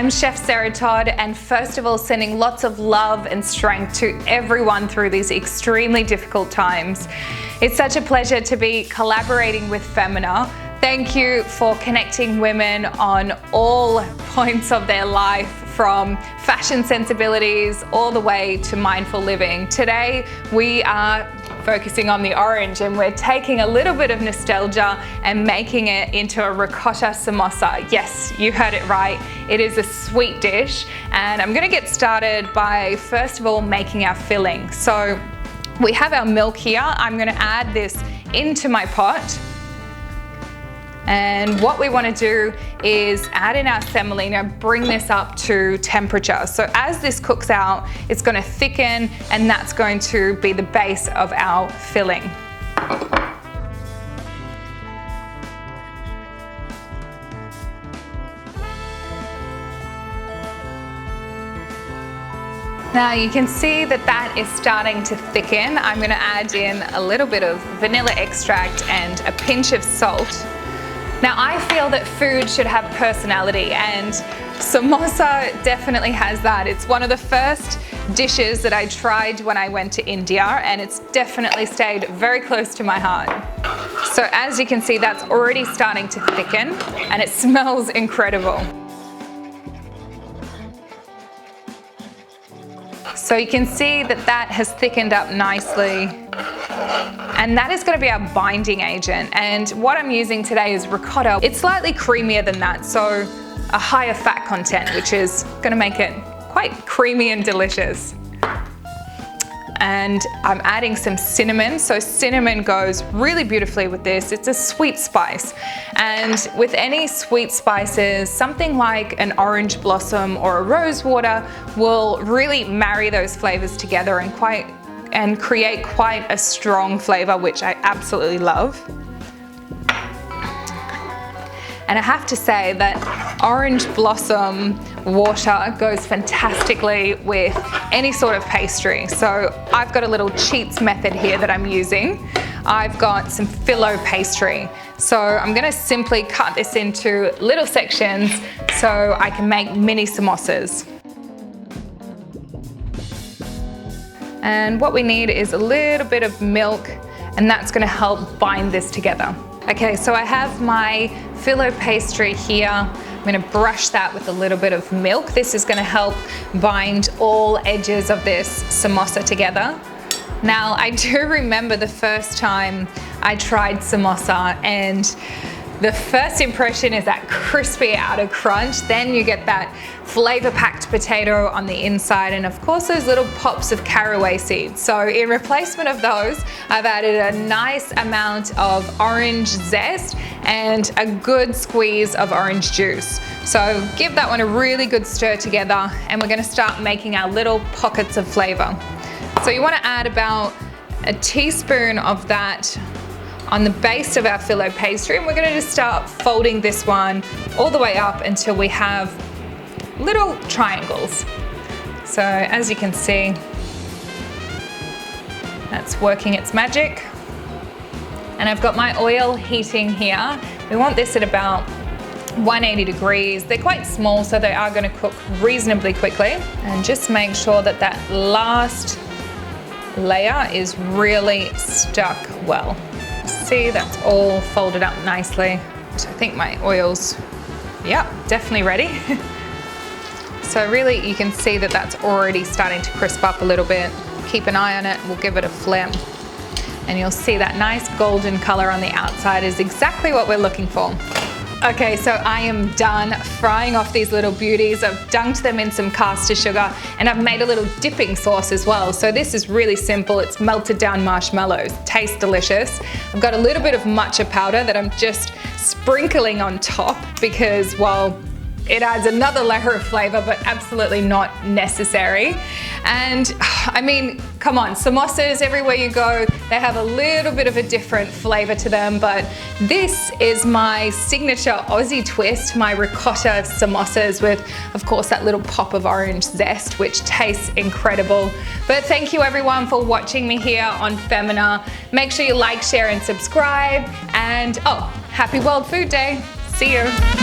I'm Chef Sarah Todd, and first of all, sending lots of love and strength to everyone through these extremely difficult times. It's such a pleasure to be collaborating with Femina. Thank you for connecting women on all points of their life, from fashion sensibilities all the way to mindful living. Today, we are focusing on the orange, and we're taking a little bit of nostalgia and making it into a ricotta samosa. Yes, you heard it right. It is a sweet dish, and I'm gonna get started by first of all making our filling. So we have our milk here. I'm gonna add this into my pot. And what we want to do is add in our semolina, bring this up to temperature. So as this cooks out, it's going to thicken, and that's going to be the base of our filling. Now you can see that that is starting to thicken. I'm going to add in a little bit of vanilla extract and a pinch of salt. Now I feel that food should have personality, and samosa definitely has that. It's one of the first dishes that I tried when I went to India, and it's definitely stayed very close to my heart. So as you can see, that's already starting to thicken, and it smells incredible. So you can see that that has thickened up nicely. And that is going to be our binding agent. And what I'm using today is ricotta. It's slightly creamier than that, so a higher fat content, which is going to make it quite creamy and delicious. And I'm adding some cinnamon. So cinnamon goes really beautifully with this. It's a sweet spice. And with any sweet spices, something like an orange blossom or a rose water will really marry those flavors together and create quite a strong flavor, which I absolutely love. And I have to say that orange blossom water goes fantastically with any sort of pastry. So I've got a little cheats method here that I'm using. I've got some phyllo pastry. So I'm gonna simply cut this into little sections so I can make mini samosas. And what we need is a little bit of milk, and that's gonna help bind this together. Okay, so I have my phyllo pastry here. I'm gonna brush that with a little bit of milk. This is gonna help bind all edges of this samosa together. Now, I do remember the first time I tried samosa, and the first impression is that crispy outer crunch. Then you get that flavor-packed potato on the inside, and of course those little pops of caraway seeds. So in replacement of those, I've added a nice amount of orange zest and a good squeeze of orange juice. So give that one a really good stir together, and we're gonna start making our little pockets of flavor. So you wanna add about a teaspoon of that on the base of our phyllo pastry, and we're gonna just start folding this one all the way up until we have little triangles. So as you can see, that's working its magic. And I've got my oil heating here. We want this at about 180 degrees. They're quite small, so they are gonna cook reasonably quickly. And just make sure that that last layer is really stuck well. See, that's all folded up nicely. So I think my oil's, yeah, definitely ready. So really you can see that that's already starting to crisp up a little bit. Keep an eye on it, we'll give it a flip. And you'll see that nice golden color on the outside is exactly what we're looking for. Okay, so I am done frying off these little beauties. I've dunked them in some castor sugar, and I've made a little dipping sauce as well. So this is really simple. It's melted down marshmallows. Tastes delicious. I've got a little bit of matcha powder that I'm just sprinkling on top because, well, it adds another layer of flavor, but absolutely not necessary. And I mean, come on, samosas, everywhere you go, they have a little bit of a different flavor to them, but this is my signature Aussie twist, my ricotta samosas with, of course, that little pop of orange zest, which tastes incredible. But thank you everyone for watching me here on Femina. Make sure you like, share, and subscribe. And oh, happy World Food Day. See you.